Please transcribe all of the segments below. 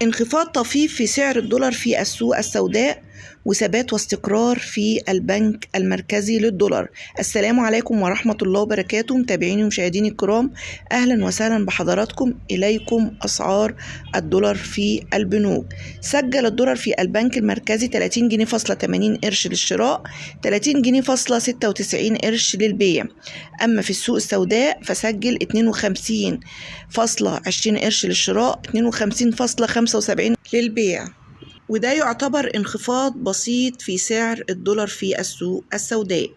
انخفاض طفيف في سعر الدولار في السوق السوداء وثبات واستقرار في البنك المركزي للدولار. السلام عليكم ورحمة الله وبركاته. متابعيني ومشاهديني الكرام، أهلا وسهلا بحضراتكم. إليكم أسعار الدولار في البنوك. سجل الدولار في البنك المركزي 30 جنيه فاصلة 80 قرش للشراء، 30 جنيه فاصلة 96 قرش للبيع. أما في السوق السوداء فسجل 52.20 قرش للشراء، 52.75 للبيع، وده يعتبر انخفاض بسيط في سعر الدولار في السوق السوداء.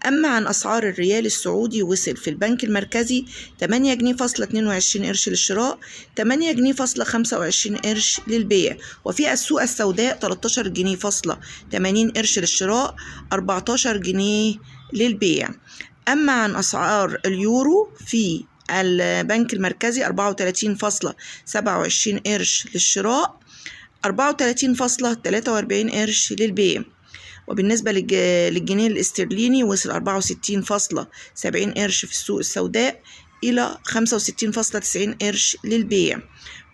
أما عن أسعار الريال السعودي، وصل في البنك المركزي 8 جنيه فاصلة 22 قرش للشراء، 8 جنيه فاصلة 25 قرش للبيع. وفي السوق السوداء 13 جنيه فاصلة 80 قرش للشراء، 14 جنيه للبيع. أما عن أسعار اليورو في البنك المركزي 34.27 قرش للشراء، 34.43 قرش للبيع. وبالنسبة للجنيه الاسترليني، وصل 64.70 قرش في السوق السوداء إلى 65.90 قرش للبيع.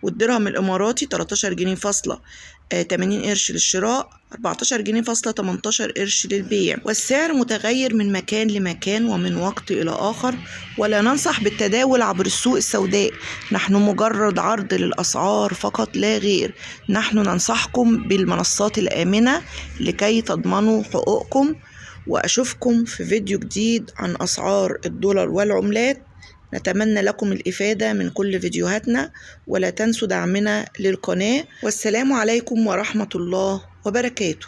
والدرهم الإماراتي 13 جنيه فاصلة 80 قرش للشراء، 14 جنيه فاصلة 18 قرش للبيع. والسعر متغير من مكان لمكان ومن وقت إلى آخر، ولا ننصح بالتداول عبر السوق السوداء. نحن مجرد عرض للأسعار فقط لا غير. نحن ننصحكم بالمنصات الآمنة لكي تضمنوا حقوقكم. وأشوفكم في فيديو جديد عن أسعار الدولار والعملات. نتمنى لكم الإفادة من كل فيديوهاتنا، ولا تنسوا دعمنا للقناة. والسلام عليكم ورحمة الله وبركاته.